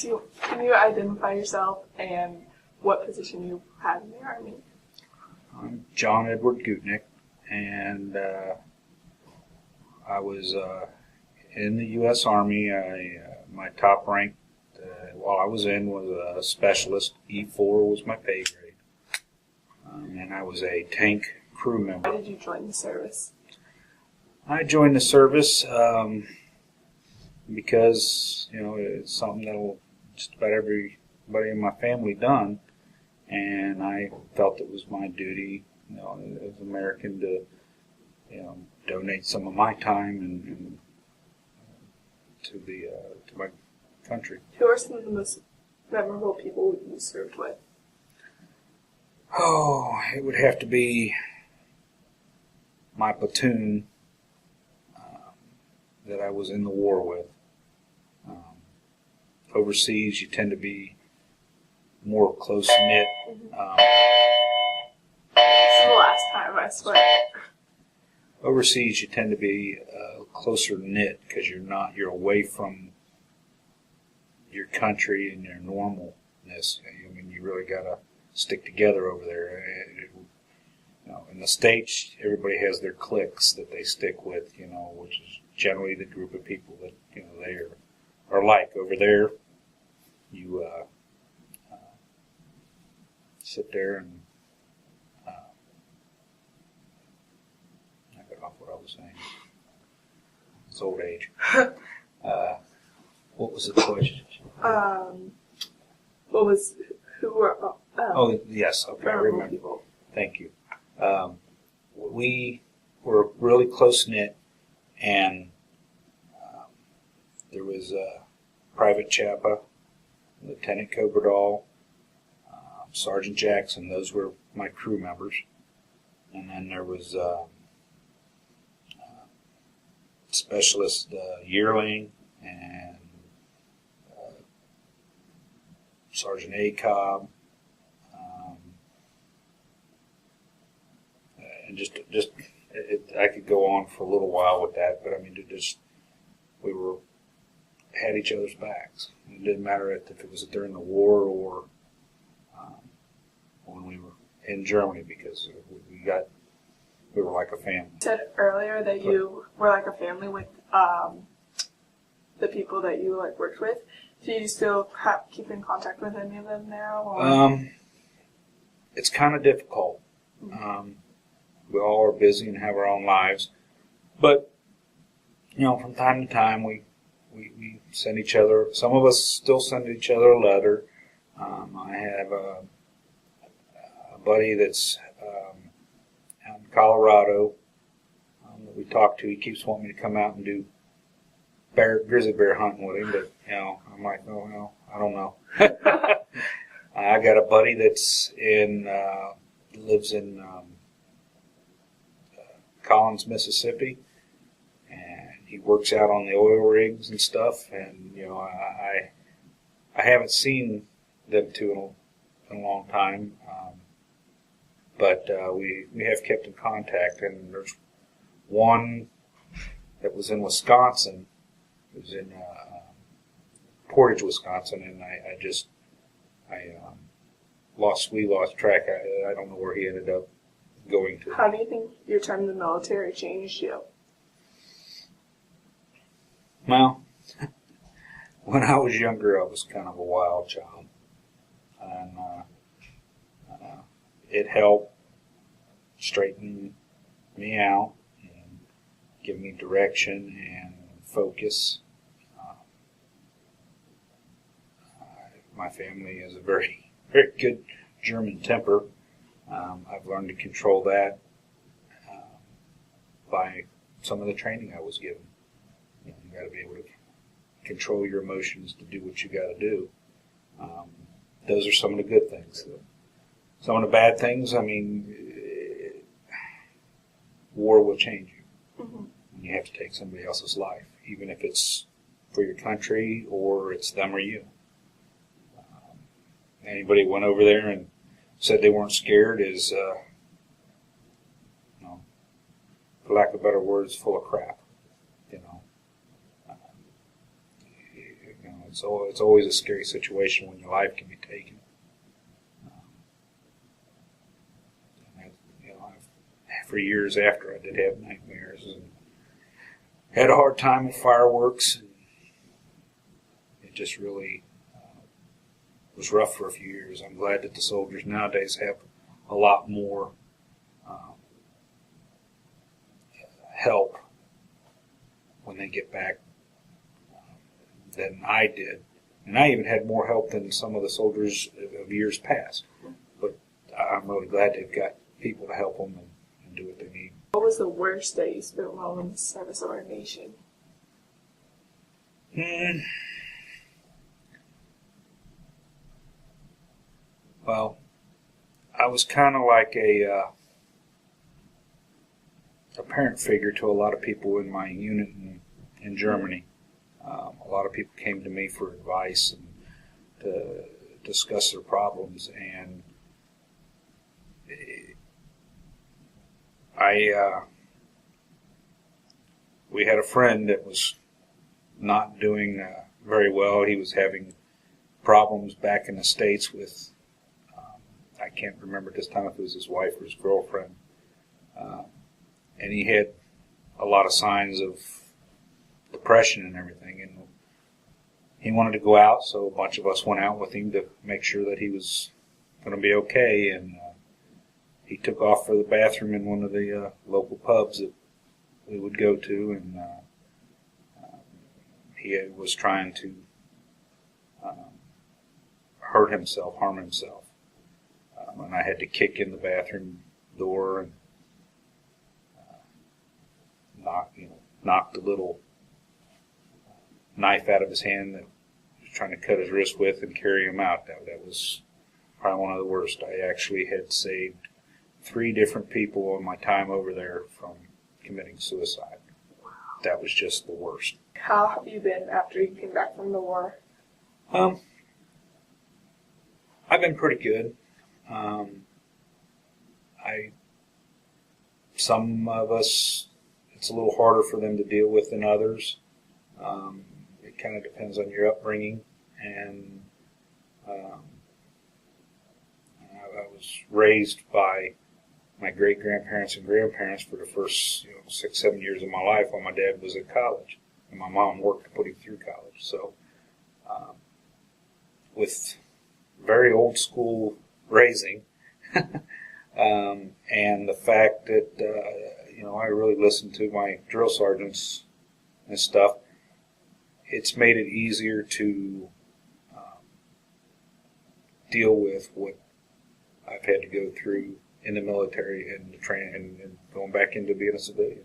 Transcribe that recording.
Can you identify yourself and what position you had in the Army? I'm John Edward Gutkneckt, and I was in the U.S. Army. My top rank while I was in was a specialist. E4 was my pay grade, and I was a tank crew member. Why did you join the service? I joined the service because it's something that'll just about everybody in my family done, and I felt it was my duty, as an American, to donate some of my time and to my country. Who are some of the most memorable people you served with? Oh, it would have to be my platoon that I was in the war with. Overseas, you tend to be more close-knit. This is the last time, I swear. Overseas, you tend to be closer knit because you're away from your country and your normalness. I mean, you really got to stick together over there. In the States, everybody has their cliques that they stick with, which is generally the group of people that they are like. Over there, you sit there and I got off what I was saying. It's old age. What was the question? Who were? Oh, yes. Okay, I remember. People. Thank you. We were really close knit, and there was Private Chapa, Lieutenant Cobradall, Sergeant Jackson. Those were my crew members, and then there was Specialist Yearling and Sergeant A. Cobb. And I could go on for a little while with that, but I mean, we had each other's backs. It didn't matter if it was during the war or when we were in Germany, because we were like a family. You said earlier that you were like a family with the people that you worked with. Do you still keep in contact with any of them now? Or? It's kind of difficult. We all are busy and have our own lives, but from time to time we send each other. Some of us still send each other a letter. I have a buddy that's out in Colorado that we talk to. He keeps wanting me to come out and do grizzly bear hunting with him, but I'm like, oh well, I don't know. I got a buddy that's lives in Collins, Mississippi, and he works out on the oil rigs and stuff. And I haven't seen them two in a long time, but we have kept in contact. And there's one that was in Wisconsin. It was in Portage, Wisconsin, and we lost track. I don't know where he ended up going to. How do you think your time in the military changed you? Well, when I was younger, I was kind of a wild child, and it helped straighten me out and give me direction and focus. My family is a very, very good German temper. I've learned to control that by some of the training I was given. You got to be able to control your emotions to do what you got to do. Those are some of the good things. Some of the bad things, I mean, war will change you. Mm-hmm. And you have to take somebody else's life, even if it's for your country or it's them or you. Anybody went over there and said they weren't scared is, for lack of better words, full of crap. it's always a scary situation when your life can be taken. For years after, I did have nightmares and had a hard time with fireworks, and it just really was rough for a few years. I'm glad that the soldiers nowadays have a lot more help when they get back than I did. And I even had more help than some of the soldiers of years past. But I'm really glad they've got people to help them and do what they need. What was the worst that you spent while in the service of our nation? Well, I was kind of like a parent figure to a lot of people in my unit in Germany. A lot of people came to me for advice and to discuss their problems, and we had a friend that was not doing very well. He was having problems back in the States with, I can't remember this time if it was his wife or his girlfriend, and he had a lot of signs of depression and everything, and he wanted to go out, so a bunch of us went out with him to make sure that he was going to be okay, and he took off for the bathroom in one of the local pubs that we would go to, and he was trying to harm himself. And I had to kick in the bathroom door and knock the little knife out of his hand that he was trying to cut his wrist with and carry him out. That was probably one of the worst. I actually had saved 3 different people on my time over there from committing suicide. Wow. That was just the worst. How have you been after you came back from the war? I've been pretty good. Some of us, it's a little harder for them to deal with than others. It kind of depends on your upbringing, and I was raised by my great-grandparents and grandparents for the first 6-7 years of my life while my dad was at college, and my mom worked to put him through college. So with very old school raising, and the fact that I really listened to my drill sergeants and stuff, it's made it easier to deal with what I've had to go through in the military and the training and going back into being a civilian.